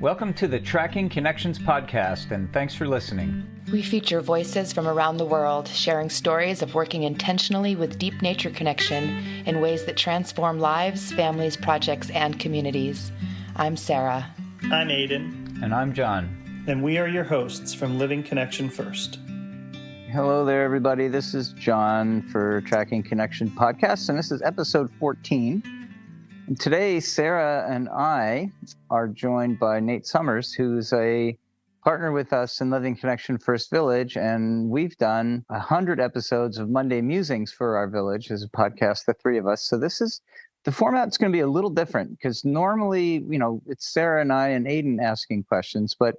Welcome to the Tracking Connections podcast, and thanks for listening. We feature voices from around the world, sharing stories of working intentionally with deep nature connection in ways that transform lives, families, projects, and communities. I'm Sarah. I'm Aiden. And I'm John. And we are your hosts from Living Connection First. Hello there, everybody. This is John for Tracking Connection podcast, and this is episode 14. And today, Sarah and I are joined by Nate Summers, who's a partner with us in Living Connection First Village, and we've done 100 episodes of Monday Musings for our village as a podcast, the three of us. So the format's going to be a little different because normally, it's Sarah and I and Aiden asking questions, but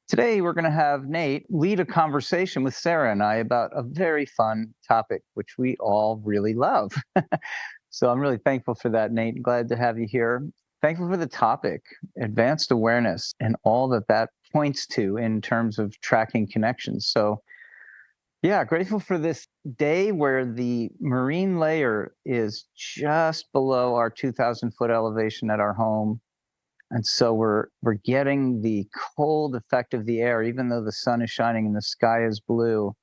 today we're going to have Nate lead a conversation with Sarah and I about a very fun topic, which we all really love. So I'm really thankful for that, Nate. Glad to have you here. Thankful for the topic, advanced awareness, and all that points to in terms of tracking connections. So yeah, grateful for this day where the marine layer is just below our 2,000-foot elevation at our home. And so we're getting the cold effect of the air, even though the sun is shining and the sky is blue.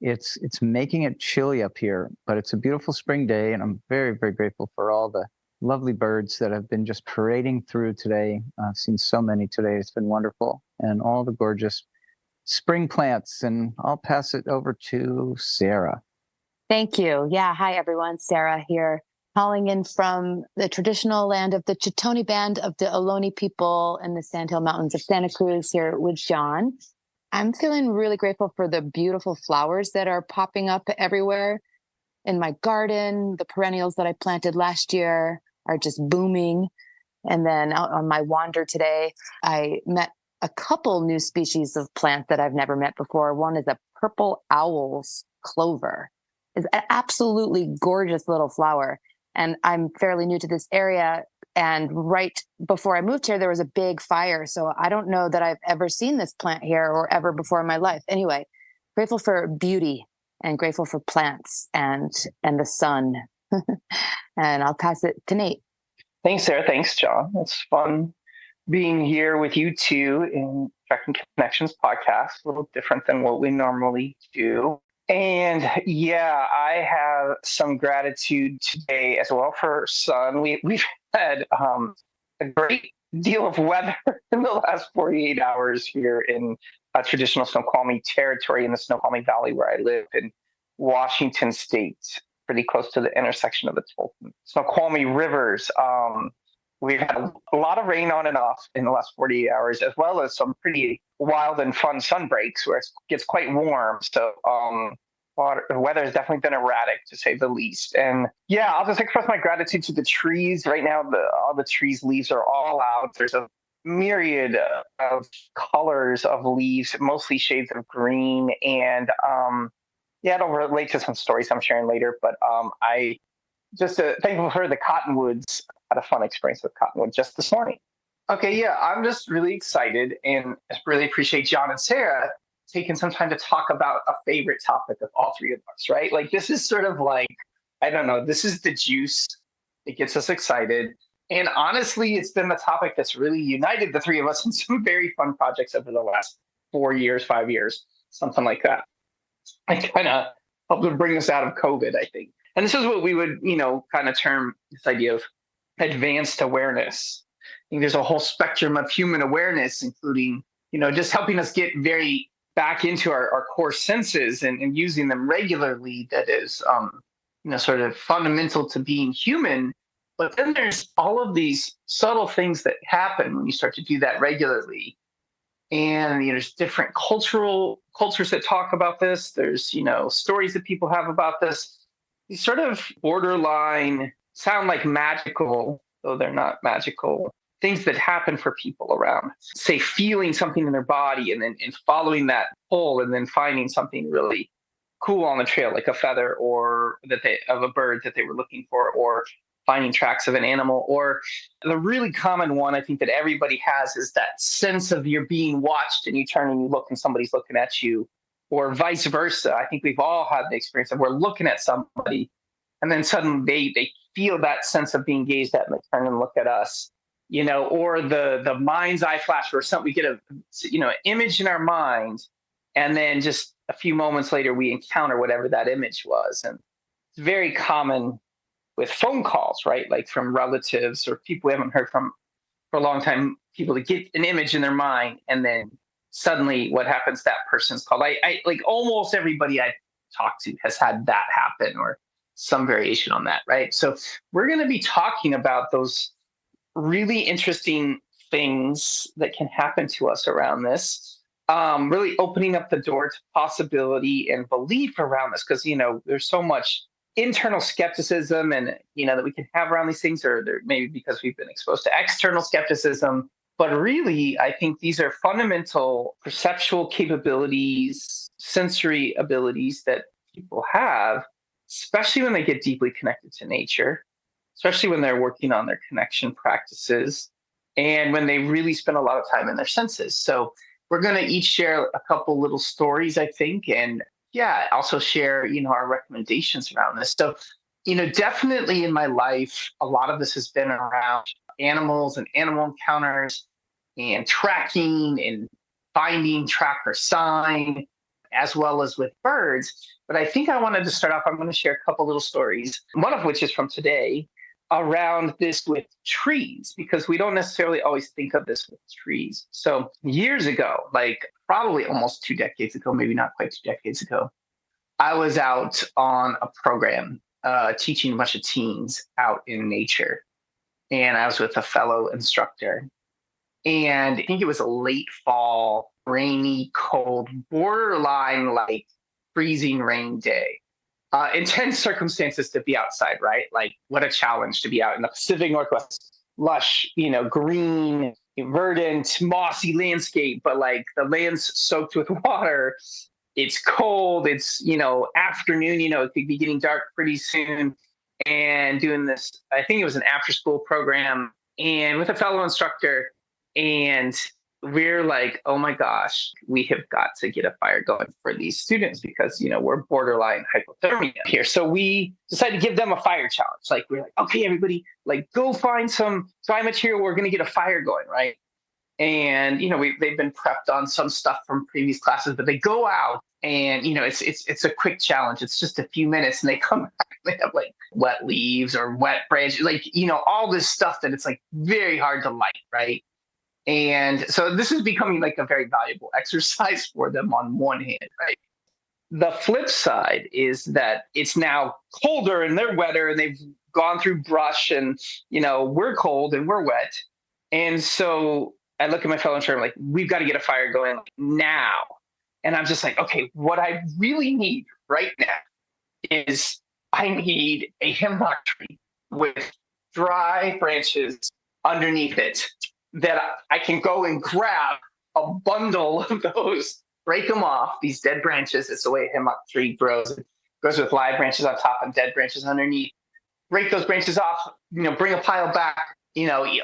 It's making it chilly up here, but it's a beautiful spring day, and I'm very, very grateful for all the lovely birds that have been just parading through today. I've seen so many today. It's been wonderful, and all the gorgeous spring plants. And I'll pass it over to Sarah. Thank you. Yeah. Hi, everyone. Sarah here, calling in from the traditional land of the Chitoni Band of the Ohlone people in the Sandhill Mountains of Santa Cruz here with John. I'm feeling really grateful for the beautiful flowers that are popping up everywhere in my garden. The perennials that I planted last year are just booming. And then out on my wander today, I met a couple new species of plant that I've never met before. One is a purple owl's clover. It's an absolutely gorgeous little flower. And I'm fairly new to this area. And right before I moved here, there was a big fire. So I don't know that I've ever seen this plant here or ever before in my life. Anyway, grateful for beauty and grateful for plants and the sun. And I'll pass it to Nate. Thanks, Sarah. Thanks, John. It's fun being here with you two in Tracking Connections podcast, a little different than what we normally do. And yeah, I have some gratitude today as well for sun. We've had a great deal of weather in the last 48 hours here in traditional Snoqualmie territory in the Snoqualmie Valley where I live in Washington State, pretty close to the intersection of the Snoqualmie rivers. We've had a lot of rain on and off in the last 48 hours, as well as some pretty wild and fun sun breaks where it gets quite warm. So the weather has definitely been erratic, to say the least. And yeah, I'll just express my gratitude to the trees. Right now, all the trees' leaves are all out. There's a myriad of colors of leaves, mostly shades of green. And it'll relate to some stories I'm sharing later. But I just thankful for the cottonwoods. Had a fun experience with cottonwood just this morning. Okay, yeah, I'm just really excited and really appreciate John and Sarah taking some time to talk about a favorite topic of all three of us, right? Like, this is sort of like, I don't know, this is the juice. It gets us excited. And honestly, it's been the topic that's really united the three of us in some very fun projects over the last 4 years, 5 years, something like that. I kind of helped to bring us out of COVID, I think. And this is what we would, kind of term this idea of advanced awareness. I think there's a whole spectrum of human awareness, including, just helping us get very back into our core senses and using them regularly. That is, sort of fundamental to being human. But then there's all of these subtle things that happen when you start to do that regularly. And there's different cultures that talk about this. There's, stories that people have about this. These sort of borderline sound like magical, though they're not magical, things that happen for people around, say, feeling something in their body and following that pull and then finding something really cool on the trail, like a feather of a bird that they were looking for, or finding tracks of an animal. Or the really common one I think that everybody has is that sense of you're being watched and you turn and you look and somebody's looking at you, or vice versa. I think we've all had the experience of we're looking at somebody and then suddenly they feel that sense of being gazed at and they turn and look at us. or the mind's eye flash or something. We get an image in our mind, and then just a few moments later, we encounter whatever that image was. And it's very common with phone calls, right? Like from relatives or people we haven't heard from for a long time, people to get an image in their mind, and then suddenly what happens, that person's called. I like almost everybody I talk to has had that happen or some variation on that, right? So we're going to be talking about those really interesting things that can happen to us around this, really opening up the door to possibility and belief around this, because there's so much internal skepticism and that we can have around these things, or maybe because we've been exposed to external skepticism. But really, I think these are fundamental perceptual capabilities, sensory abilities that people have, especially when they get deeply connected to nature, especially when they're working on their connection practices, and when they really spend a lot of time in their senses. So we're going to each share a couple little stories, I think, and also share, our recommendations around this. So, definitely in my life, a lot of this has been around animals and animal encounters and tracking and finding tracker sign, as well as with birds. But I think I wanted to start off, I'm going to share a couple little stories, one of which is from today, around this with trees, because we don't necessarily always think of this with trees. So years ago, like probably almost 2 decades ago, maybe not quite 2 decades ago, I was out on a program teaching a bunch of teens out in nature. And I was with a fellow instructor. And I think it was a late fall, rainy, cold, borderline like freezing rain day. Intense circumstances to be outside, right? Like what a challenge to be out in the Pacific Northwest, lush, green, verdant, mossy landscape, but like the land's soaked with water. It's cold. It's, afternoon, it could be getting dark pretty soon. And doing this, I think it was an after school program, and with a fellow instructor. And we're like, oh my gosh, we have got to get a fire going for these students because, we're borderline hypothermia here. So we decided to give them a fire challenge. Like, we're like, okay, everybody, like go find some dry material. We're going to get a fire going, right? And, they've been prepped on some stuff from previous classes, but they go out and, it's a quick challenge. It's just a few minutes, and they come back and they have like wet leaves or wet branches, like, all this stuff that it's like very hard to light, right? And so this is becoming like a very valuable exercise for them on one hand, right? The flip side is that it's now colder and they're wetter and they've gone through brush and, we're cold and we're wet. And so I look at my fellow instructor, like, we've got to get a fire going now. And I'm just like, okay, what I really need right now is I need a hemlock tree with dry branches underneath it that I can go and grab a bundle of those, break them off, these dead branches. It's the way a hemlock tree grows. It grows with live branches on top and dead branches underneath. Break those branches off, bring a pile back.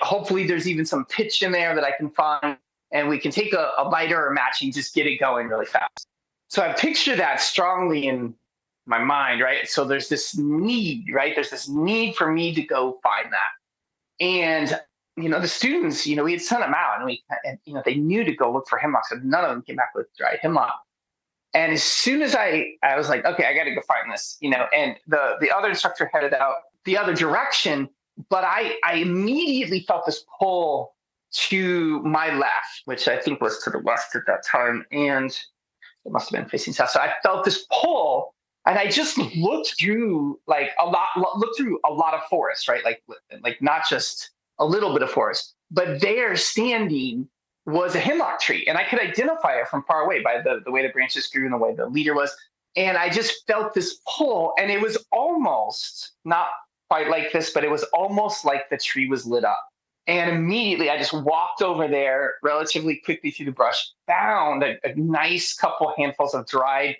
Hopefully there's even some pitch in there that I can find, and we can take a lighter or match and just get it going really fast. So I picture that strongly in my mind, right? So there's this need, right? There's this need for me to go find that. And the students, we had sent them out, and they knew to go look for hemlocks, and none of them came back with dry hemlock. And as soon as I was like, okay, I got to go find this, and the other instructor headed out the other direction, but I immediately felt this pull to my left, which I think was to the west at that time, and it must have been facing south. So I felt this pull, and I just looked through a lot of forest, right? Like not just a little bit of forest, but there standing was a hemlock tree, and I could identify it from far away by the way the branches grew and the way the leader was. And I just felt this pull, and it was almost not quite like this, but it was almost like the tree was lit up. And immediately I just walked over there relatively quickly through the brush, found a nice couple handfuls of dried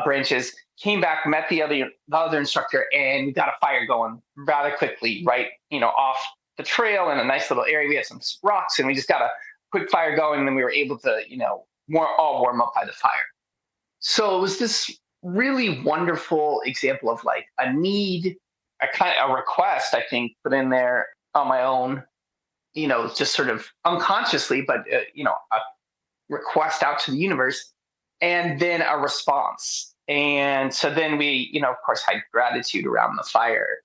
branches, came back, met the other instructor, and we got a fire going rather quickly, right, off the trail in a nice little area. We had some rocks, and we just got a quick fire going, and then we were able to, all warm up by the fire. So it was this really wonderful example of like a need, a request, I think, put in there on my own, just sort of unconsciously, but, a request out to the universe and then a response. And so then we, of course, had gratitude around the fire.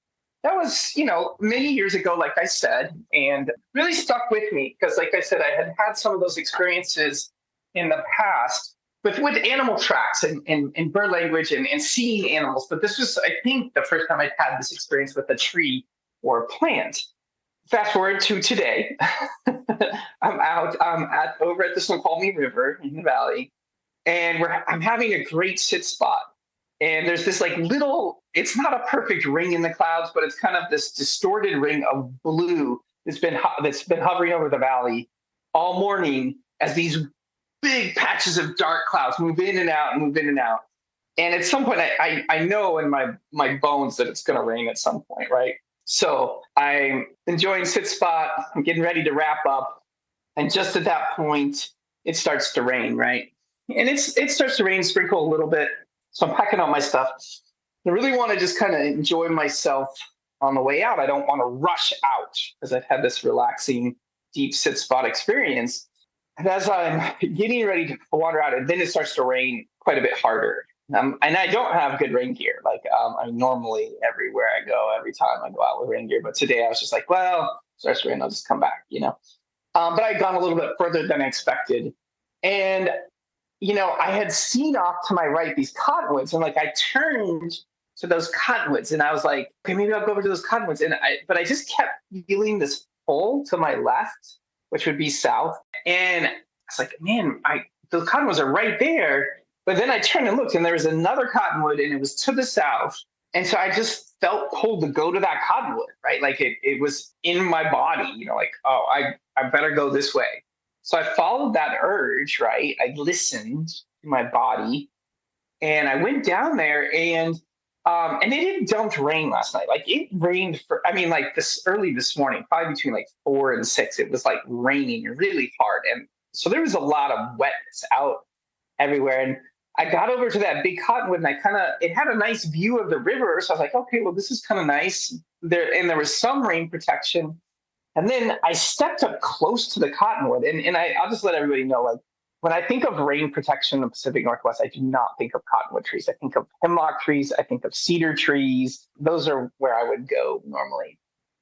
That was, many years ago, like I said, and really stuck with me because, like I said, I had some of those experiences in the past with animal tracks and bird language and seeing animals. But this was, I think, the first time I'd had this experience with a tree or a plant. Fast forward to today. I'm over at the Snoqualmie River in the valley, and I'm having a great sit spot. And there's this like little, it's not a perfect ring in the clouds, but it's kind of this distorted ring of blue that's been hovering over the valley all morning as these big patches of dark clouds move in and out and move in and out. And at some point, I know in my bones that it's going to rain at some point, right? So I'm enjoying sit spot. I'm getting ready to wrap up. And just at that point, it starts to rain, right? And it starts to rain, sprinkle a little bit. So I'm packing up my stuff. I really want to just kind of enjoy myself on the way out. I don't want to rush out because I've had this relaxing, deep sit spot experience. And as I'm getting ready to wander out, and then it starts to rain quite a bit harder. And I don't have good rain gear. Like I normally, everywhere I go, every time I go out with rain gear. But today I was just like, well, it starts to rain, I'll just come back, But I had gone a little bit further than I expected. And I had seen off to my right these cottonwoods, and like I turned to those cottonwoods, and I was like, okay, maybe I'll go over to those cottonwoods. But I just kept feeling this pull to my left, which would be south. And I was like, man, the cottonwoods are right there. But then I turned and looked, and there was another cottonwood, and it was to the south. And so I just felt pulled to go to that cottonwood, right? Like it was in my body, like, oh, I better go this way. So I followed that urge, right? I listened to my body, and I went down there, and it had dumped rain last night. Like it rained early this morning, probably between like 4 and 6. It was like raining really hard, and so there was a lot of wetness out everywhere. And I got over to that big cottonwood, and it had a nice view of the river. So I was like, okay, well, this is kind of nice. There was some rain protection. And then I stepped up close to the cottonwood, and I'll just let everybody know, like, when I think of rain protection in the Pacific Northwest, I do not think of cottonwood trees. I think of hemlock trees. I think of cedar trees. Those are where I would go normally.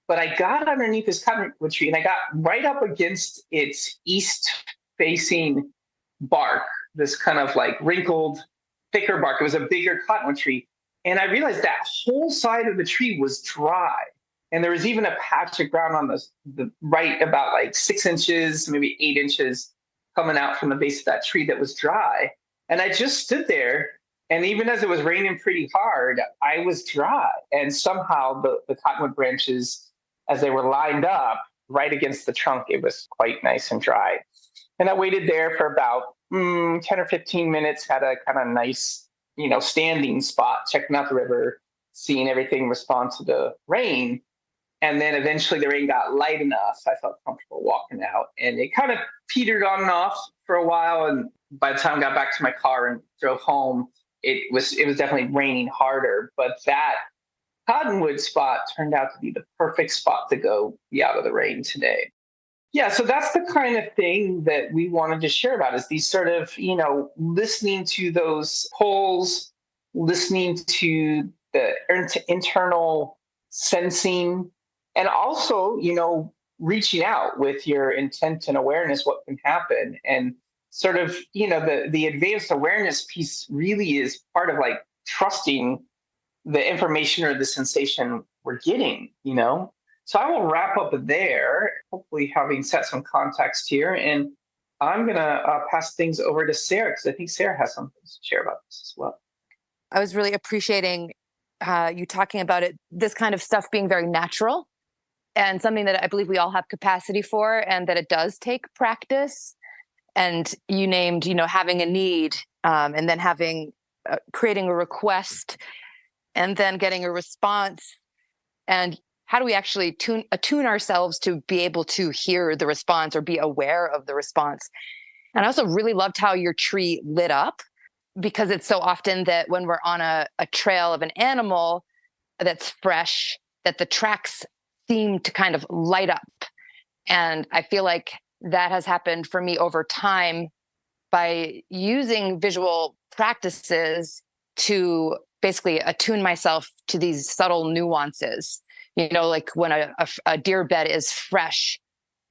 But I got underneath this cottonwood tree, and I got right up against its east-facing bark, this kind of like wrinkled, thicker bark. It was a bigger cottonwood tree. And I realized that whole side of the tree was dry. And there was even a patch of ground on the right about like 6 inches, maybe 8 inches coming out from the base of that tree that was dry. And I just stood there. And even as it was raining pretty hard, I was dry. And somehow the cottonwood branches, as they were lined up right against the trunk, it was quite nice and dry. And I waited there for about 10 or 15 minutes, had a kind of nice, standing spot, checking out the river, seeing everything respond to the rain. And then eventually the rain got light enough. I felt comfortable walking out, and it kind of petered on and off for a while. And by the time I got back to my car and drove home, it was definitely raining harder. But that cottonwood spot turned out to be the perfect spot to go be out of the rain today. Yeah, so that's the kind of thing that we wanted to share about, is these sort of, listening to those polls, listening to the internal sensing, and also, reaching out with your intent and awareness, what can happen. And sort of, the advanced awareness piece really is part of like trusting the information or the sensation we're getting, So I will wrap up there, hopefully having set some context here. And I'm going to pass things over to Sarah, because I think Sarah has something to share about this as well. I was really appreciating you talking about it, this kind of stuff being very natural and something that I believe we all have capacity for, and that it does take practice. And you named, having a need, and then creating a request, and then getting a response. And how do we actually attune ourselves to be able to hear the response or be aware of the response? And I also really loved how your tree lit up, because it's so often that when we're on a trail of an animal that's fresh, that the tracks seem to kind of light up. And I feel like that has happened for me over time by using visual practices to basically attune myself to these subtle nuances. Like when a deer bed is fresh,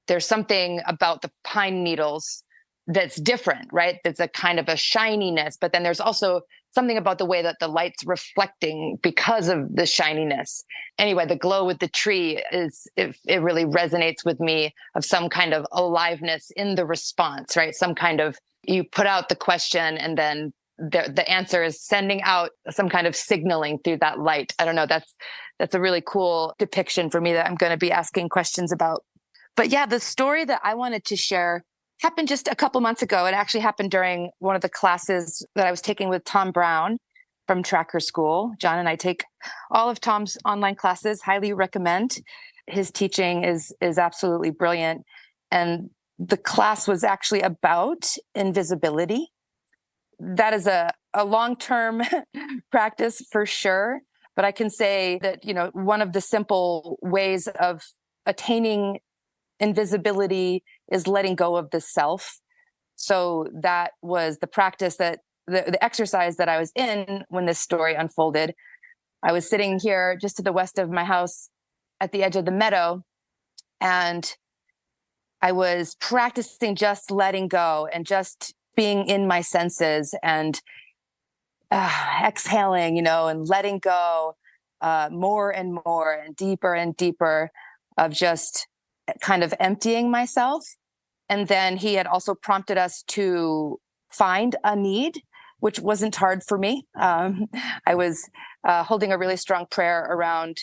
there's something about the pine needles that's different, right? That's a kind of a shininess, but then there's also something about the way that the light's reflecting because of the shininess. Anyway, the glow with the tree it really resonates with me, of some kind of aliveness in the response, right? Some kind of, you put out the question and then the answer is sending out some kind of signaling through that light. I don't know. That's a really cool depiction for me that I'm going to be asking questions about. But yeah, the story that I wanted to share happened just a couple months ago. It actually happened during one of the classes that I was taking with Tom Brown from Tracker School. John and I take all of Tom's online classes, highly recommend. His teaching is absolutely brilliant. And the class was actually about invisibility. That is a long-term practice for sure. But I can say that, one of the simple ways of attaining invisibility is letting go of the self. So that was the practice, that the exercise that I was in when this story unfolded. I was sitting here just to the west of my house at the edge of the meadow, and I was practicing just letting go and just being in my senses and exhaling, and letting go more and more and deeper of just kind of emptying myself. And then he had also prompted us to find a need, which wasn't hard for me. I was holding a really strong prayer around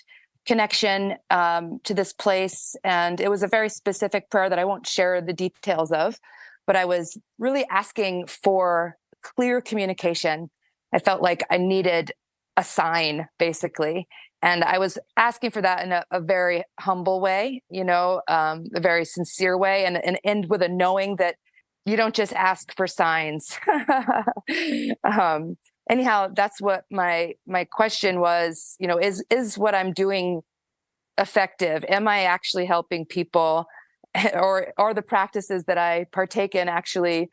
connection to this place. And it was a very specific prayer that I won't share the details of, but I was really asking for clear communication. I felt like I needed a sign, basically. And I was asking for that in a very humble way, a very sincere way, and end with a knowing that you don't just ask for signs. Anyhow, that's what my question was, is what I'm doing effective? Am I actually helping people? Or are the practices that I partake in actually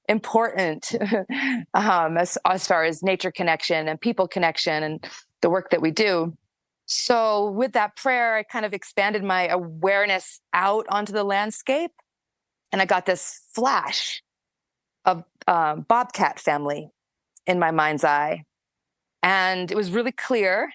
important as far as nature connection and people connection and the work that we do? So with that prayer, I kind of expanded my awareness out onto the landscape, and I got this flash of bobcat family in my mind's eye. And it was really clear,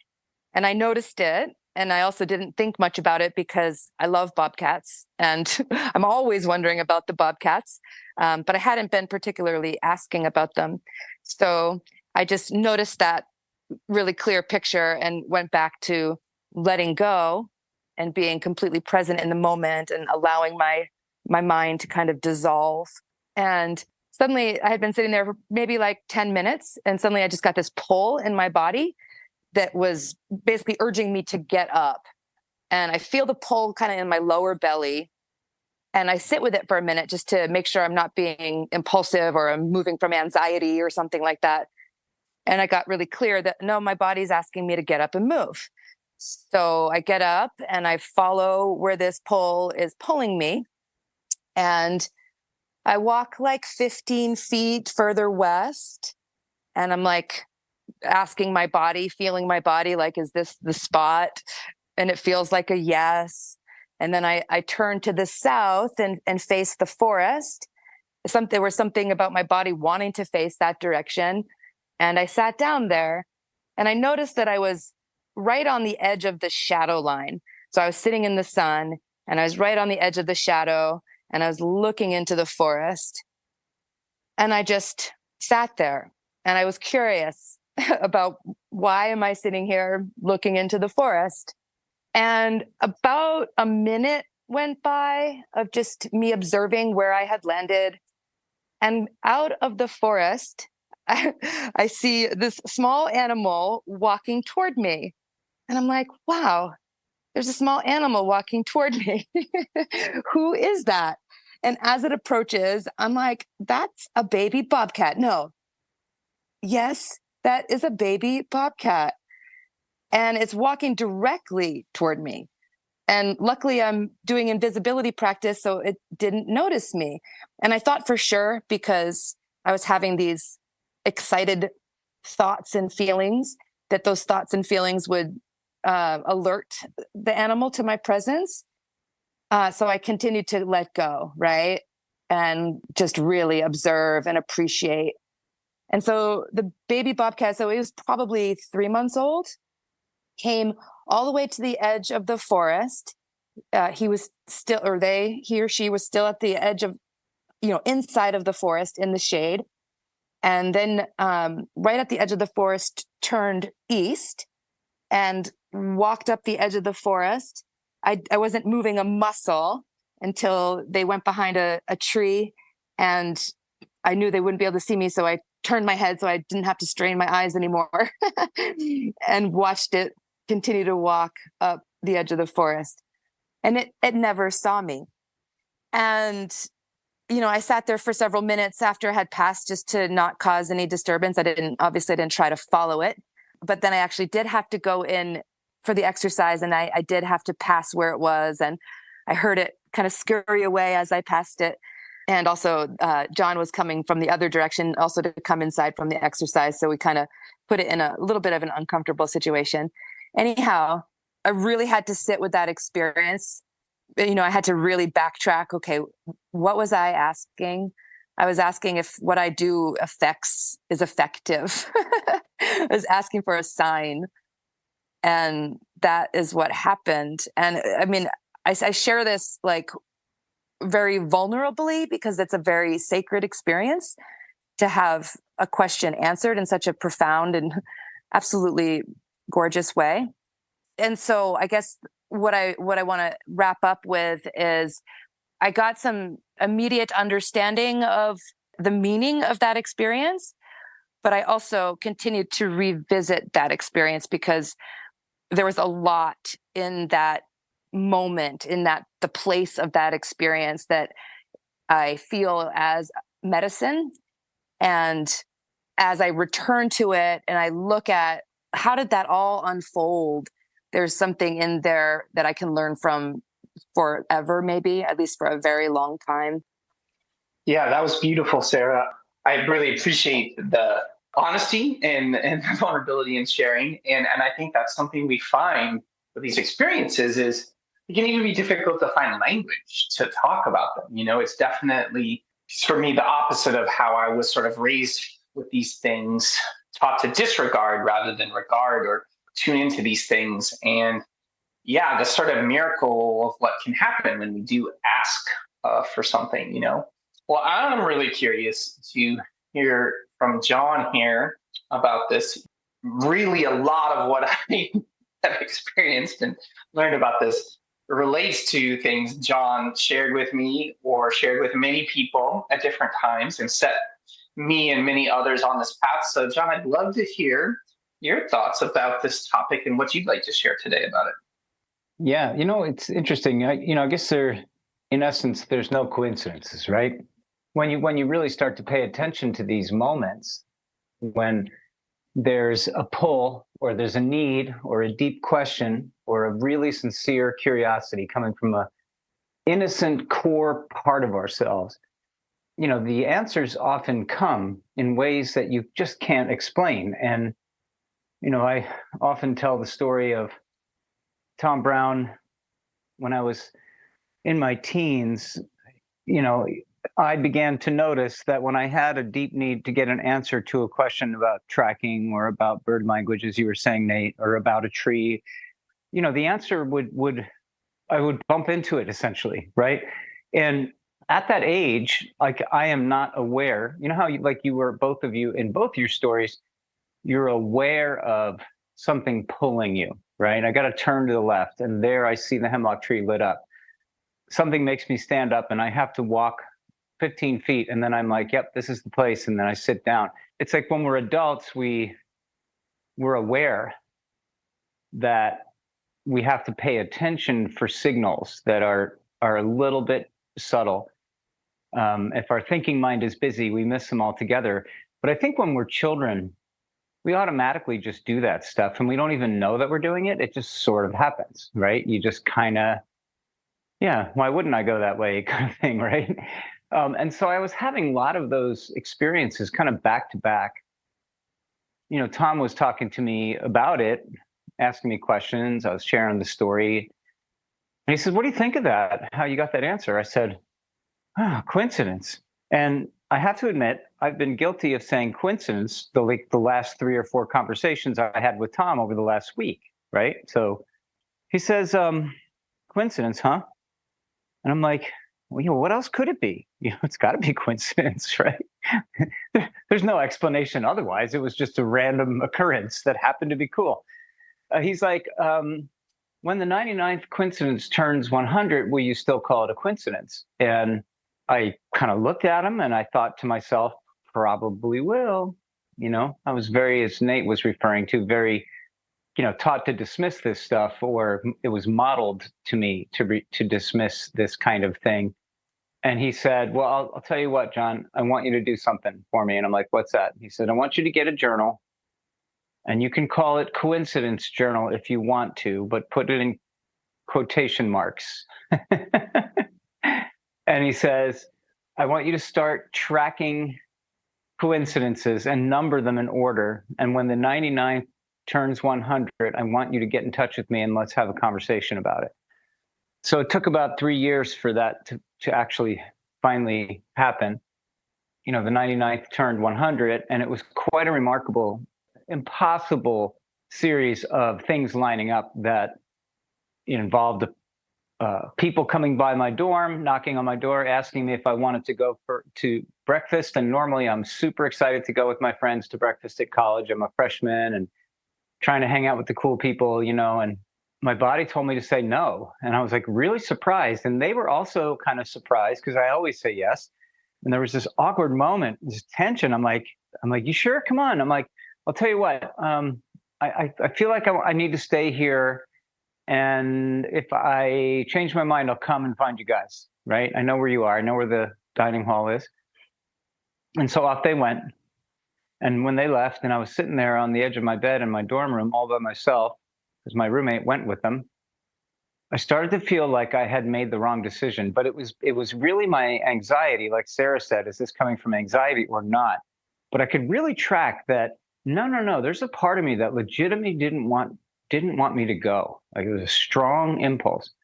and I noticed it. And I also didn't think much about it because I love bobcats and I'm always wondering about the bobcats, but I hadn't been particularly asking about them. So I just noticed that really clear picture and went back to letting go and being completely present in the moment and allowing my mind to kind of dissolve. And suddenly I had been sitting there for maybe like 10 minutes, and suddenly I just got this pull in my body that was basically urging me to get up. And I feel the pull kind of in my lower belly. And I sit with it for a minute just to make sure I'm not being impulsive or I'm moving from anxiety or something like that. And I got really clear that no, my body's asking me to get up and move. So I get up and I follow where this pull is pulling me. And I walk like 15 feet further west. And I'm like, asking my body, feeling my body, like, is this the spot? And it feels like a yes. And then I turn to the south and face the forest. There was something about my body wanting to face that direction. And I sat down there and I noticed that I was right on the edge of the shadow line. So I was sitting in the sun and I was right on the edge of the shadow and I was looking into the forest. And I just sat there and I was curious about why am I sitting here looking into the forest? And about a minute went by of just me observing where I had landed. And out of the forest, I see this small animal walking toward me. And I'm like, wow, there's a small animal walking toward me. Who is that? And as it approaches, I'm like, that's a baby bobcat. No. Yes, that is a baby bobcat. And it's walking directly toward me. And luckily, I'm doing invisibility practice, so it didn't notice me. And I thought for sure, because I was having these excited thoughts and feelings, that those thoughts and feelings would alert the animal to my presence. So I continued to let go, right? And just really observe and appreciate. And so the baby bobcat, so he was probably 3 months old, came all the way to the edge of the forest. He was still, he or she was still at the edge of, inside of the forest in the shade. And then right at the edge of the forest, turned east and walked up the edge of the forest. I wasn't moving a muscle until they went behind a tree, and I knew they wouldn't be able to see me. So I turned my head so I didn't have to strain my eyes anymore and watched it continue to walk up the edge of the forest. And it never saw me. And, I sat there for several minutes after it had passed just to not cause any disturbance. I didn't try to follow it. But then I actually did have to go in for the exercise, and I did have to pass where it was. And I heard it kind of scurry away as I passed it. And also John was coming from the other direction also to come inside from the exercise. So we kind of put it in a little bit of an uncomfortable situation. Anyhow, I really had to sit with that experience. I had to really backtrack. Okay, what was I asking? I was asking if what I do is effective. I was asking for a sign. And that is what happened. And I mean, I share this like very vulnerably because it's a very sacred experience to have a question answered in such a profound and absolutely gorgeous way. And so I guess what I want to wrap up with is I got some immediate understanding of the meaning of that experience, but I also continued to revisit that experience because there was a lot in that moment, in the place of that experience that I feel as medicine. And as I return to it and I look at how did that all unfold, there's something in there that I can learn from forever, maybe, at least for a very long time. Yeah, that was beautiful, Sarah. I really appreciate the honesty and the vulnerability in sharing. And I think that's something we find with these experiences is it can even be difficult to find language to talk about them. It's definitely, for me, the opposite of how I was sort of raised with these things, taught to disregard rather than regard or tune into these things. And yeah, the sort of miracle of what can happen when we do ask for something, Well, I'm really curious to hear from John here about this. Really, a lot of what I have experienced and learned about this relates to things John shared with me or shared with many people at different times and set me and many others on this path. So, John, I'd love to hear your thoughts about this topic and what you'd like to share today about it. Yeah, it's interesting. I guess in essence, there's no coincidences, right? When you really start to pay attention to these moments, when there's a pull or there's a need or a deep question or a really sincere curiosity coming from a innocent core part of ourselves, the answers often come in ways that you just can't explain. And, I often tell the story of Tom Brown. When I was in my teens, I began to notice that when I had a deep need to get an answer to a question about tracking or about bird language, as you were saying, Nate, or about a tree, the answer I would bump into it essentially, right? And at that age, like I am not aware, how you were, both of you in both your stories, you're aware of something pulling you, right? I got to turn to the left and there I see the hemlock tree lit up. Something makes me stand up and I have to walk 15 feet. And then I'm like, yep, this is the place. And then I sit down. It's like when we're adults, we're aware that we have to pay attention for signals that are a little bit subtle. If our thinking mind is busy, we miss them altogether. But I think when we're children, we automatically just do that stuff and we don't even know that we're doing it. It just sort of happens, right? You just kind of, yeah, why wouldn't I go that way kind of thing, right? And so I was having a lot of those experiences kind of back to back. Tom was talking to me about it, asking me questions. I was sharing the story. And he said, "What do you think of that? How you got that answer?" I said, "Oh, coincidence." And I have to admit, I've been guilty of saying coincidence the last 3 or 4 conversations I had with Tom over the last week, right? So he says, "Coincidence, huh?" And I'm like, well, what else could it be? It's got to be coincidence, right? There's no explanation otherwise. It was just a random occurrence that happened to be cool. He's like, when the 99th coincidence turns 100, will you still call it a coincidence? And I kind of looked at him and I thought to myself, probably will. I was very, as Nate was referring to, very, taught to dismiss this stuff, or it was modeled to me to dismiss this kind of thing. And he said, "Well, I'll tell you what, John, I want you to do something for me." And I'm like, "What's that?" He said, "I want you to get a journal, and you can call it coincidence journal if you want to, but put it in quotation marks." And he says, "I want you to start tracking coincidences and number them in order. And when the 99th turns 100, I want you to get in touch with me and let's have a conversation about it." So it took about 3 years for that to actually finally happen. The 99th turned 100, and it was quite a remarkable, impossible series of things lining up that involved people coming by my dorm, knocking on my door, asking me if I wanted to go to breakfast. And normally I'm super excited to go with my friends to breakfast at college. I'm a freshman and trying to hang out with the cool people, and my body told me to say no. And I was like really surprised. And they were also kind of surprised because I always say yes. And there was this awkward moment, this tension. I'm like, "You sure? Come on." I'm like, "I'll tell you what, I feel like I need to stay here. And if I change my mind, I'll come and find you guys, right? I know where you are. I know where the dining hall is." And so off they went. And when they left and I was sitting there on the edge of my bed in my dorm room all by myself, because my roommate went with them, I started to feel like I had made the wrong decision. But it was really my anxiety. Like Sarah said, is this coming from anxiety or not? But I could really track that, no, there's a part of me that legitimately didn't want me to go. Like, it was a strong impulse.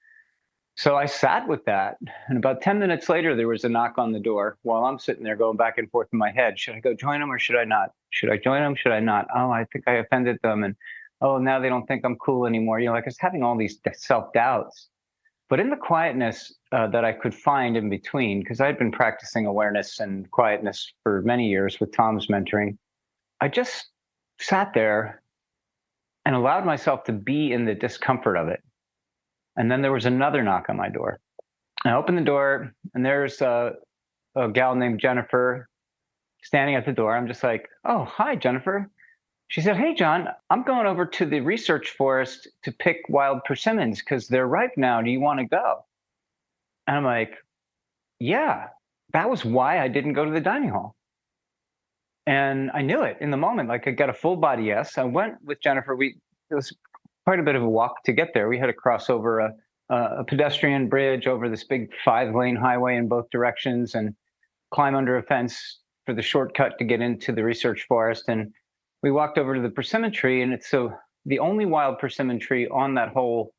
So I sat with that. And about 10 minutes later, there was a knock on the door while I'm sitting there going back and forth in my head. Should I go join them or should I not? Should I join them? Should I not? Oh, I think I offended them. And oh, now they don't think I'm cool anymore. Like, I was having all these self-doubts. But in the quietness that I could find in between, because I'd been practicing awareness and quietness for many years with Tom's mentoring, I just sat there and allowed myself to be in the discomfort of it. And then there was another knock on my door. I opened the door, and there's a gal named Jennifer standing at the door. I'm just like, "Oh, hi, Jennifer." She said, "Hey, John, I'm going over to the research forest to pick wild persimmons because they're ripe now. Do you want to go?" And I'm like, "Yeah, that was why I didn't go to the dining hall." And I knew it in the moment. Like, I got a full body yes. I went with Jennifer. It was quite a bit of a walk to get there. We had to cross over a pedestrian bridge over this big 5-lane highway in both directions and climb under a fence for the shortcut to get into the research forest. And we walked over to the persimmon tree, and it's the only wild persimmon tree on that whole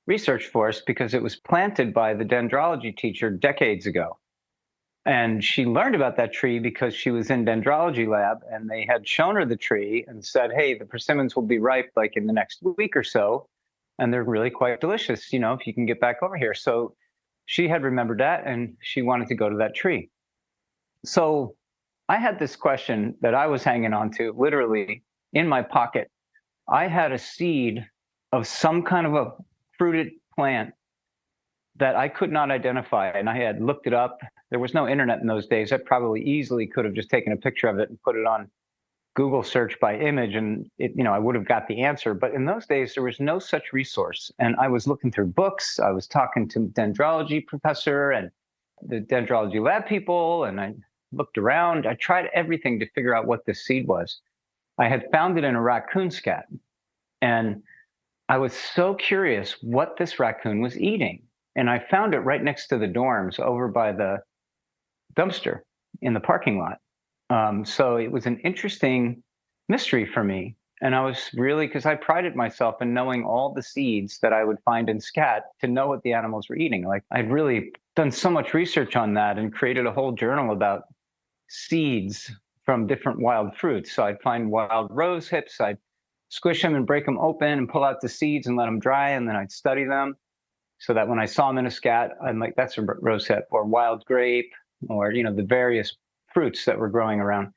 research forest because it was planted by the dendrology teacher decades ago. And she learned about that tree because she was in dendrology lab, and they had shown her the tree and said, "Hey, the persimmons will be ripe like in the next week or so, and they're really quite delicious, if you can get back over here." So she had remembered that, and she wanted to go to that tree. So I had this question that I was hanging on to literally in my pocket. I had a seed of some kind of a fruited plant that I could not identify. And I had looked it up. There was no internet in those days. I probably easily could have just taken a picture of it and put it on Google search by image, and I would have got the answer. But in those days, there was no such resource. And I was looking through books. I was talking to dendrology professor and the dendrology lab people, and I looked around. I tried everything to figure out what this seed was. I had found it in a raccoon scat. And I was so curious what this raccoon was eating. And I found it right next to the dorms over by the dumpster in the parking lot. So it was an interesting mystery for me. And I was really, because I prided myself in knowing all the seeds that I would find in scat to know what the animals were eating. Like I'd really done so much research on that and created a whole journal about seeds from different wild fruits. So I'd find wild rose hips, I'd squish them and break them open and pull out the seeds and let them dry. And then I'd study them so that when I saw them in a scat, I'm like, that's a rose hip, or wild grape, or, the various fruits that were growing around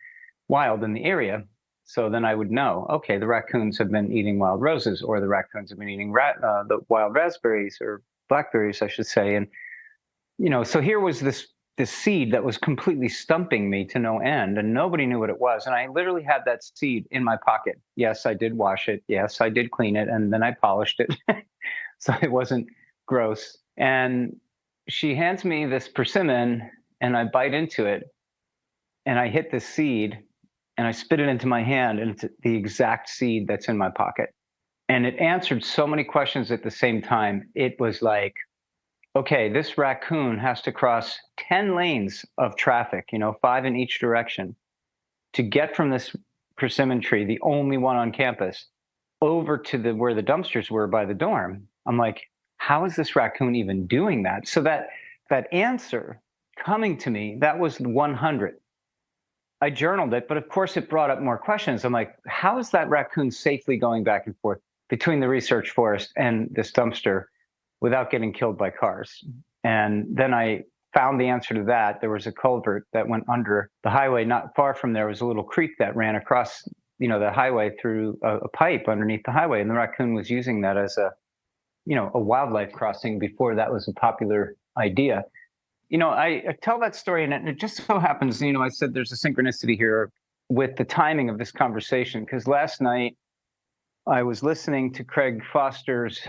wild in the area. So then I would know, okay, the raccoons have been eating wild roses, or the raccoons have been eating the wild raspberries or blackberries, I should say. And, so here was this seed that was completely stumping me to no end, and nobody knew what it was. And I literally had that seed in my pocket. Yes, I did wash it. Yes, I did clean it. And then I polished it. So it wasn't gross. And she hands me this persimmon, and I bite into it, and I hit the seed, and I spit it into my hand, and it's the exact seed that's in my pocket. And it answered so many questions at the same time. It was like, okay, this raccoon has to cross 10 lanes of traffic, 5 in each direction, to get from this persimmon tree, the only one on campus, over to where the dumpsters were by the dorm. I'm like, how is this raccoon even doing that? So that answer coming to me, that was 100. I journaled it, but of course it brought up more questions. I'm like, how is that raccoon safely going back and forth between the research forest and this dumpster without getting killed by cars? And then I found the answer to that. There was a culvert that went under the highway. Not far from there was a little creek that ran across, the highway through a pipe underneath the highway. And the raccoon was using that as a wildlife crossing before that was a popular idea. I tell that story, and it just so happens, I said there's a synchronicity here with the timing of this conversation, because last night I was listening to Craig Foster's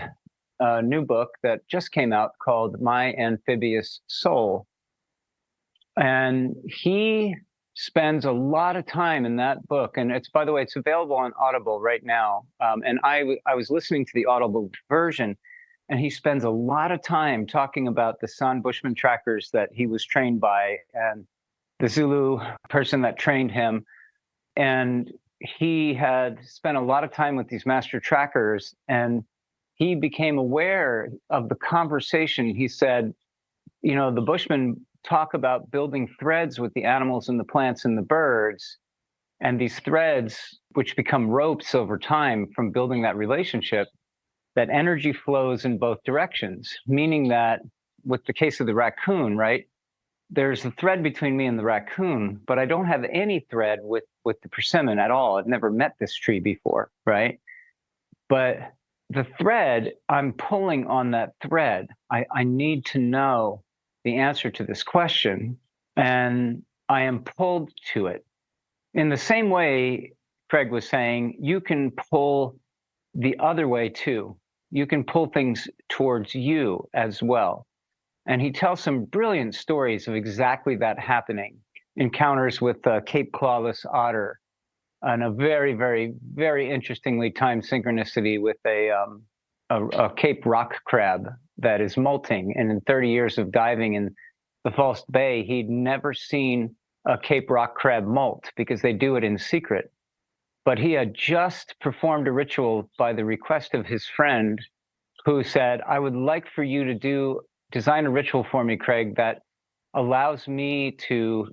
new book that just came out called My Amphibious Soul. And he spends a lot of time in that book. And by the way, it's available on Audible right now. And I was listening to the Audible version, and he spends a lot of time talking about the San Bushman trackers that he was trained by and the Zulu person that trained him. And he had spent a lot of time with these master trackers, and he became aware of the conversation. He said, the Bushmen talk about building threads with the animals and the plants and the birds. And these threads, which become ropes over time from building that relationship, that energy flows in both directions, meaning that with the case of the raccoon, right, there's a thread between me and the raccoon, but I don't have any thread with the persimmon at all. I've never met this tree before, right? But the thread, I'm pulling on that thread. I need to know the answer to this question, and I am pulled to it. In the same way, Craig was saying, you can pull the other way too. You can pull things towards you as well. And he tells some brilliant stories of exactly that happening. Encounters with Cape clawless otter, and a very, very, very interestingly timed synchronicity with a Cape rock crab that is molting. And in 30 years of diving in the False Bay, he'd never seen a Cape rock crab molt because they do it in secret. But he had just performed a ritual by the request of his friend, who said, I would like for you to design a ritual for me, Craig, that allows me to,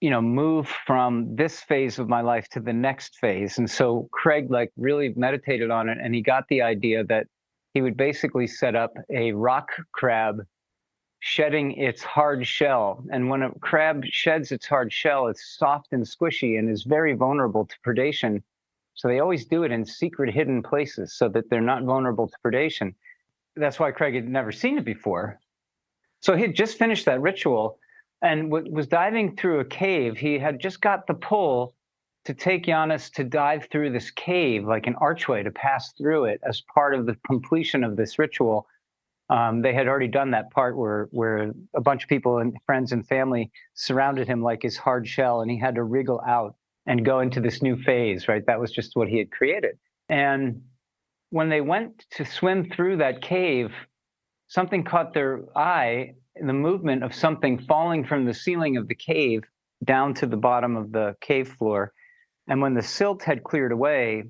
move from this phase of my life to the next phase. And so Craig really meditated on it, and he got the idea that he would basically set up a rock crab shedding its hard shell. And when a crab sheds its hard shell, it's soft and squishy and is very vulnerable to predation. So they always do it in secret, hidden places so that they're not vulnerable to predation. That's why Craig had never seen it before. So he'd just finished that ritual and was diving through a cave. He had just got the pull to take Giannis to dive through this cave, like an archway, to pass through it as part of the completion of this ritual. They had already done that part where a bunch of people and friends and family surrounded him like his hard shell, and he had to wriggle out and go into this new phase, right? That was just what he had created. And when they went to swim through that cave, something caught their eye, the movement of something falling from the ceiling of the cave down to the bottom of the cave floor. And when the silt had cleared away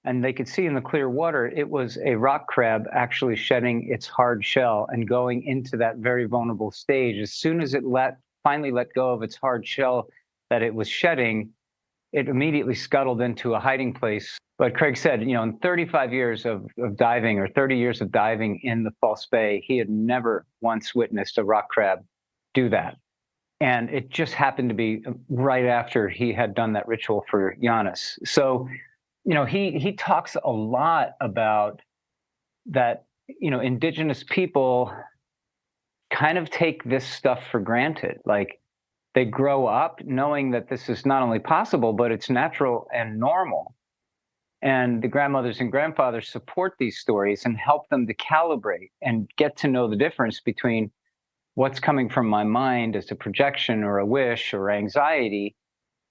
and they could see in the clear water, it was a rock crab actually shedding its hard shell and going into that very vulnerable stage. As soon as it finally let go of its hard shell that it was shedding, it immediately scuttled into a hiding place. But Craig said, in 35 years of diving, or 30 years of diving in the False Bay, he had never once witnessed a rock crab do that. And it just happened to be right after he had done that ritual for Giannis. So, he talks a lot about that, indigenous people kind of take this stuff for granted. Like, they grow up knowing that this is not only possible, but it's natural and normal. And the grandmothers and grandfathers support these stories and help them to calibrate and get to know the difference between what's coming from my mind as a projection or a wish or anxiety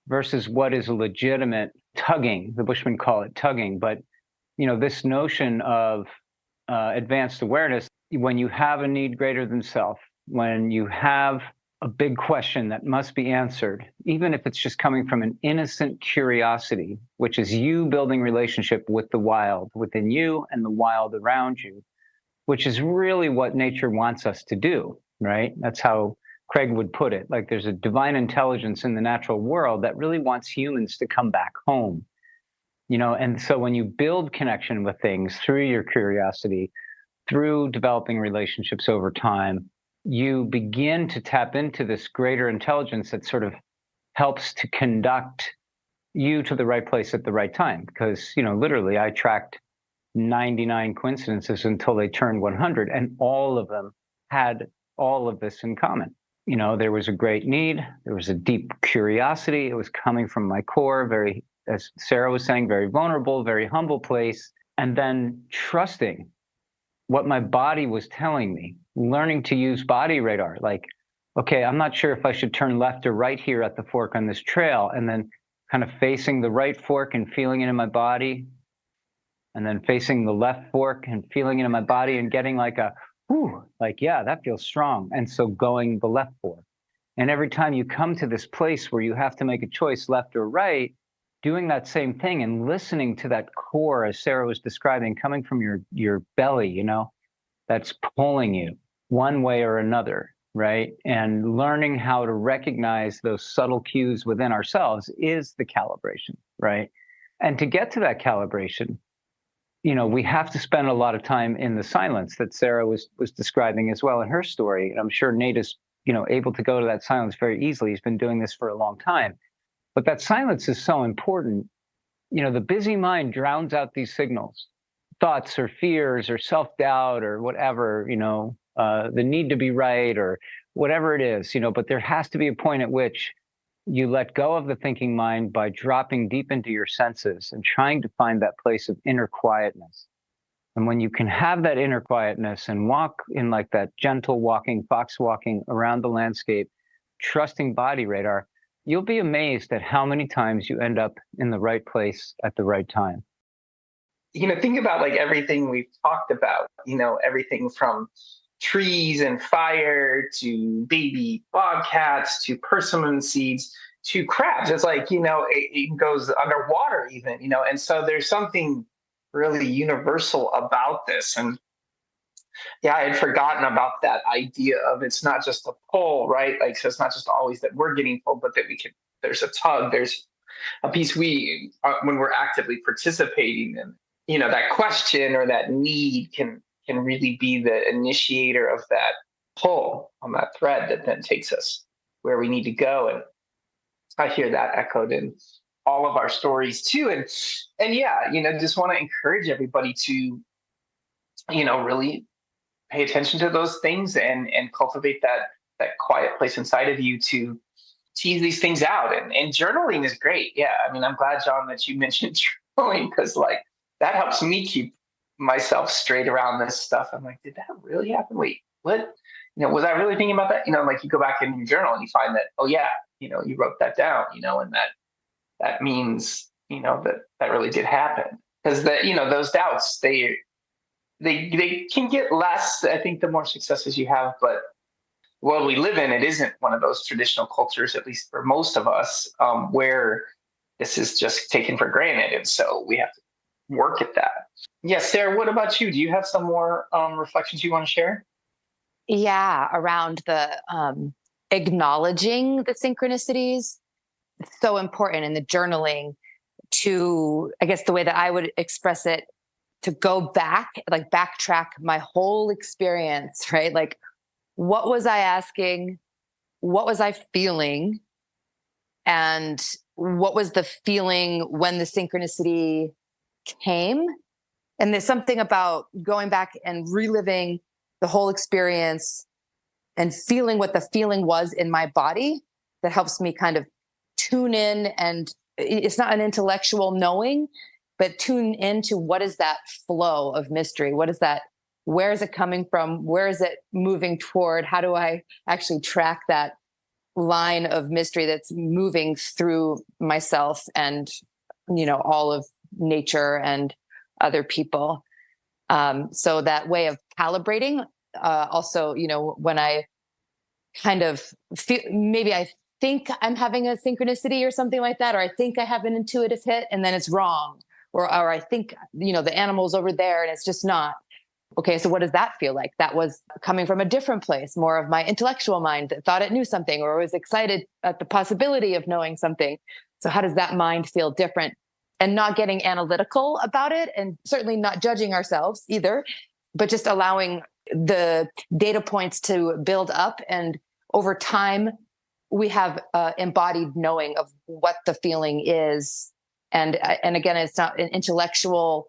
versus what is a legitimate tugging. The Bushmen call it tugging. But, this notion of advanced awareness, when you have a need greater than self, when you have a big question that must be answered, even if it's just coming from an innocent curiosity, which is you building relationship with the wild within you and the wild around you, which is really what nature wants us to do, right? That's how Craig would put it. Like, there's a divine intelligence in the natural world that really wants humans to come back home, and so when you build connection with things through your curiosity, through developing relationships over time, you begin to tap into this greater intelligence that sort of helps to conduct you to the right place at the right time. Because, literally, I tracked 99 coincidences until they turned 100, and all of them had all of this in common. There was a great need. There was a deep curiosity. It was coming from my core, very, as Sarah was saying, very vulnerable, very humble place. And then trusting what my body was telling me, learning to use body radar. Like, okay, I'm not sure if I should turn left or right here at the fork on this trail, and then kind of facing the right fork and feeling it in my body, and then facing the left fork and feeling it in my body and getting like a, whew, like, yeah, that feels strong. And so going the left fork. And every time you come to this place where you have to make a choice, left or right, doing that same thing and listening to that core, as Sarah was describing, coming from your belly, that's pulling you one way or another, right? And learning how to recognize those subtle cues within ourselves is the calibration, right? And to get to that calibration, we have to spend a lot of time in the silence that Sarah was describing as well in her story. And I'm sure Nate is, able to go to that silence very easily. He's been doing this for a long time. But that silence is so important. The busy mind drowns out these signals, thoughts or fears or self-doubt or whatever, the need to be right or whatever it is, but there has to be a point at which you let go of the thinking mind by dropping deep into your senses and trying to find that place of inner quietness. And when you can have that inner quietness and walk in like that gentle walking, fox walking around the landscape, trusting body radar, you'll be amazed at how many times you end up in the right place at the right time. Think about like everything we've talked about, everything from trees and fire to baby bobcats to persimmon seeds to crabs. It's like, it goes underwater even, and so there's something really universal about this. And yeah, I had forgotten about that idea of it's not just a pull, right? Like, so it's not just always that we're getting pulled, but that there's a tug, there's a piece when we're actively participating in, that question or that need can really be the initiator of that pull on that thread that then takes us where we need to go. And I hear that echoed in all of our stories too. And yeah, just want to encourage everybody to, really pay attention to those things and cultivate that quiet place inside of you to tease these things out. And journaling is great. Yeah. I mean, I'm glad, John, that you mentioned journaling, because like that helps me keep myself straight around this stuff. I'm like, did that really happen? Wait, what? Was I really thinking about that? Like you go back in your journal and you find that, oh yeah, you wrote that down, and that means, that really did happen. Because those doubts, they can get less, I think, the more successes you have. But what we live in, it isn't one of those traditional cultures, at least for most of us, where this is just taken for granted. And so we have to work at that. Yes, Sarah, what about you? Do you have some more reflections you want to share? Yeah, around the acknowledging the synchronicities. So important in the journaling to, I guess the way that I would express it, to go back, like backtrack my whole experience, right? Like, what was I asking? What was I feeling? And what was the feeling when the synchronicity came? And there's something about going back and reliving the whole experience and feeling what the feeling was in my body that helps me kind of tune in. And it's not an intellectual knowing, but tune into what is that flow of mystery? What is that? Where is it coming from? Where is it moving toward? How do I actually track that line of mystery that's moving through myself and, all of nature and other people? So that way of calibrating, also, when I kind of feel, maybe I think I'm having a synchronicity or something like that, or I think I have an intuitive hit and then it's wrong. Or I think, the animal's over there and it's just not. Okay, so what does that feel like? That was coming from a different place, more of my intellectual mind that thought it knew something or was excited at the possibility of knowing something. So how does that mind feel different? And not getting analytical about it, and certainly not judging ourselves either, but just allowing the data points to build up. And over time, we have embodied knowing of what the feeling is. And again, it's not an intellectual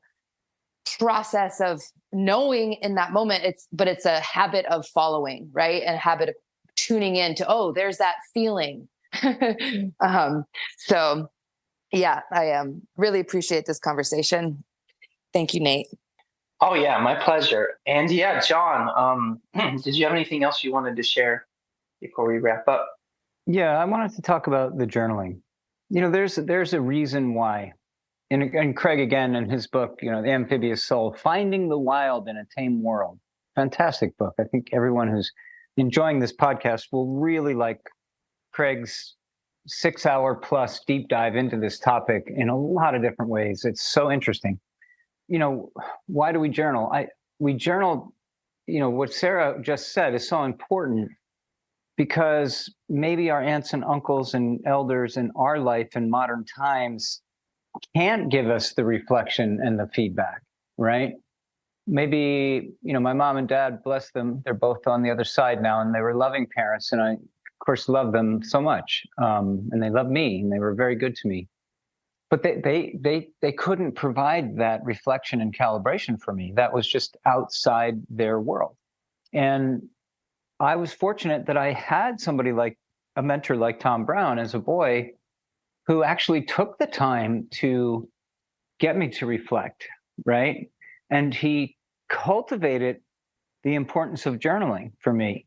process of knowing in that moment, but it's a habit of following, right? And a habit of tuning in to, there's that feeling. So yeah, I really appreciate this conversation. Thank you, Nate. Oh yeah, my pleasure. And yeah, John, did you have anything else you wanted to share before we wrap up? Yeah, I wanted to talk about the journaling. There's a reason why. And Craig, again, in his book, The Amphibious Soul, Finding the Wild in a Tame World. Fantastic book. I think everyone who's enjoying this podcast will really like Craig's 6-hour plus deep dive into this topic in a lot of different ways. It's so interesting. Why do we journal? We journal, what Sarah just said is so important, because maybe our aunts and uncles and elders in our life in modern times can't give us the reflection and the feedback, right? Maybe, my mom and dad, bless them, they're both on the other side now, and they were loving parents, and I, of course, love them so much, and they love me, and they were very good to me. But they couldn't provide that reflection and calibration for me. That was just outside their world. And I was fortunate that I had somebody like a mentor like Tom Brown as a boy, who actually took the time to get me to reflect, right? And he cultivated the importance of journaling for me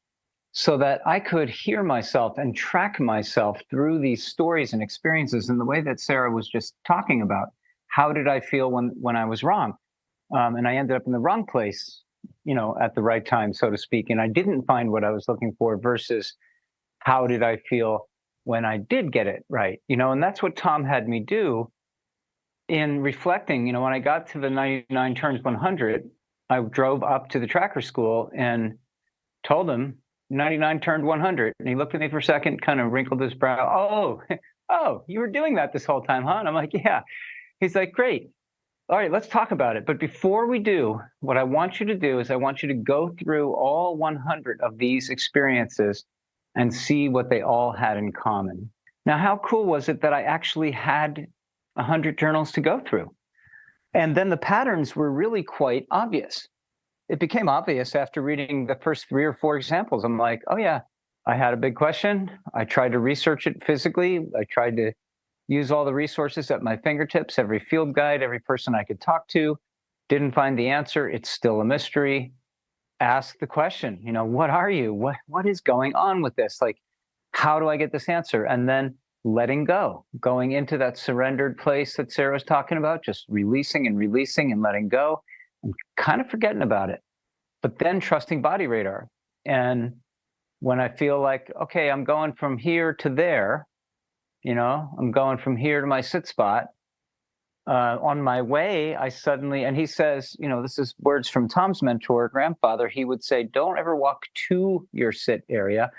so that I could hear myself and track myself through these stories and experiences in the way that Sarah was just talking about. How did I feel when I was wrong? And I ended up in the wrong place, at the right time, so to speak. And I didn't find what I was looking for, versus how did I feel when I did get it right, and that's what Tom had me do in reflecting. When I got to the 99 turns 100, I drove up to the tracker school and told him 99 turned 100. And he looked at me for a second, kind of wrinkled his brow. Oh, you were doing that this whole time, huh? And I'm like, yeah. He's like, great. All right, let's talk about it. But before we do, what I want you to do is I want you to go through all 100 of these experiences and see what they all had in common. Now, how cool was it that I actually had 100 journals to go through? And then the patterns were really quite obvious. It became obvious after reading the first 3 or 4 examples. I'm like, oh yeah, I had a big question. I tried to research it physically. I tried to use all the resources at my fingertips, every field guide, every person I could talk to. Didn't find the answer. It's still a mystery. Ask the question, what are you? What is going on with this? Like, how do I get this answer? And then letting go, going into that surrendered place that Sarah was talking about, just releasing and letting go and kind of forgetting about it, but then trusting body radar. And when I feel like, okay, I'm going from here to there, I'm going from here to my sit spot, on my way, I suddenly, and he says, this is words from Tom's mentor, grandfather, he would say, don't ever walk to your sit area,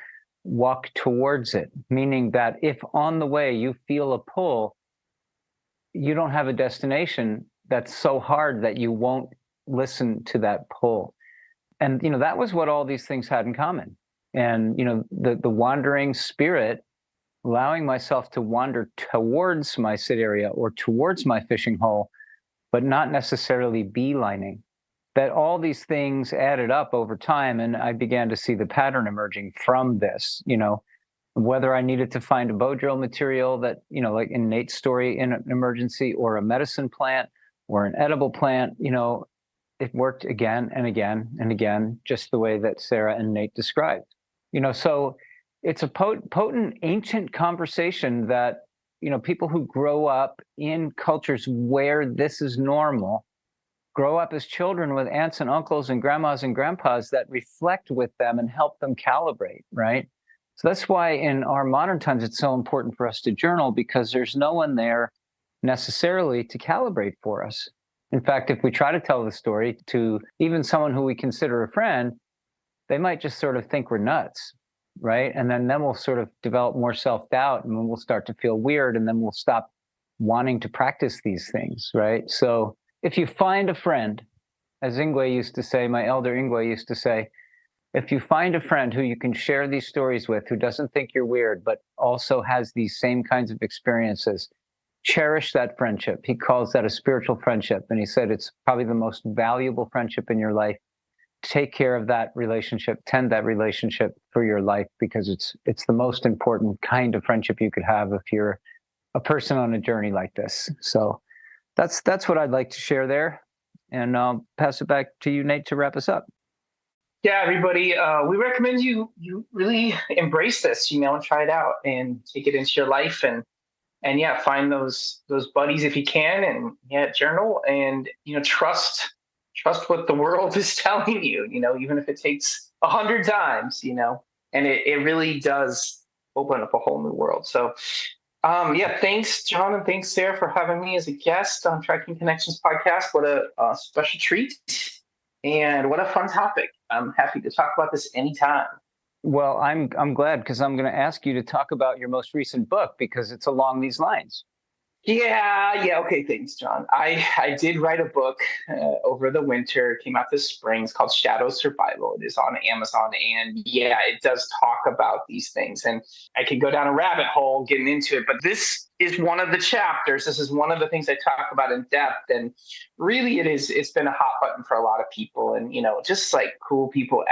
walk towards it. Meaning that if on the way you feel a pull, you don't have a destination that's so hard that you won't listen to that pull. And, that was what all these things had in common. And, the wandering spirit, allowing myself to wander towards my sit area or towards my fishing hole, but not necessarily beelining, that all these things added up over time. And I began to see the pattern emerging from this, whether I needed to find a bow drill material that, like in Nate's story in an emergency, or a medicine plant or an edible plant, it worked again and again and again, just the way that Sarah and Nate described, so it's a potent ancient conversation that, people who grow up in cultures where this is normal, grow up as children with aunts and uncles and grandmas and grandpas that reflect with them and help them calibrate, right? So that's why in our modern times, it's so important for us to journal, because there's no one there necessarily to calibrate for us. In fact, if we try to tell the story to even someone who we consider a friend, they might just sort of think we're nuts. Right. And then we'll sort of develop more self-doubt, and then we'll start to feel weird, and then we'll stop wanting to practice these things. Right. So if you find a friend, as Ingwe used to say, my elder Ingwe used to say, if you find a friend who you can share these stories with, who doesn't think you're weird, but also has these same kinds of experiences, cherish that friendship. He calls that a spiritual friendship. And he said it's probably the most valuable friendship in your life. Take care of that relationship, tend that relationship for your life, because it's the most important kind of friendship you could have if you're a person on a journey like this. So that's what I'd like to share there. And I'll pass it back to you, Nate, to wrap us up. Yeah, everybody, we recommend you really embrace this, and try it out and take it into your life, and yeah, find those buddies if you can, and yeah, journal, and trust what the world is telling you, even if it takes 100 times, and it really does open up a whole new world. So, yeah, thanks, John, and thanks, Sarah, for having me as a guest on Tracking Connections podcast. What a special treat, and what a fun topic. I'm happy to talk about this anytime. Well, I'm glad, because I'm going to ask you to talk about your most recent book, because it's along these lines. Yeah. Okay, thanks, John. I did write a book over the winter. It came out this spring. It's called Shadow Survival. It is on Amazon. And yeah, it does talk about these things. And I could go down a rabbit hole getting into it. But this is one of the chapters. This is one of the things I talk about in depth. And really, it's been a hot button for a lot of people. And, just like cool people,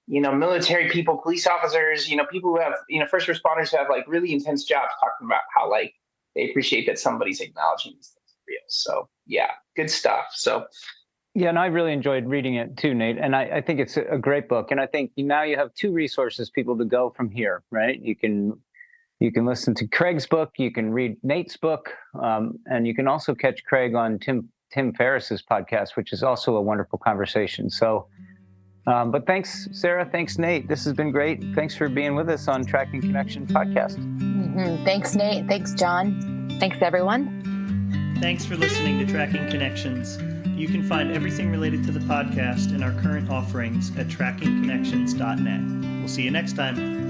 military people, police officers, people who have, first responders who have like really intense jobs, talking about how like they appreciate that somebody's acknowledging these things for real. So yeah, good stuff. So yeah, and I really enjoyed reading it too, Nate. And I think it's a great book. And I think now you have two resources, people, to go from here, right? You can listen to Craig's book, you can read Nate's book, and you can also catch Craig on Tim Ferriss's podcast, which is also a wonderful conversation. So, but thanks, Sarah. Thanks, Nate. This has been great. Thanks for being with us on Tracking Connection podcast. Mm-hmm. Thanks, Nate. Thanks, John. Thanks, everyone. Thanks for listening to Tracking Connections. You can find everything related to the podcast and our current offerings at trackingconnections.net. We'll see you next time.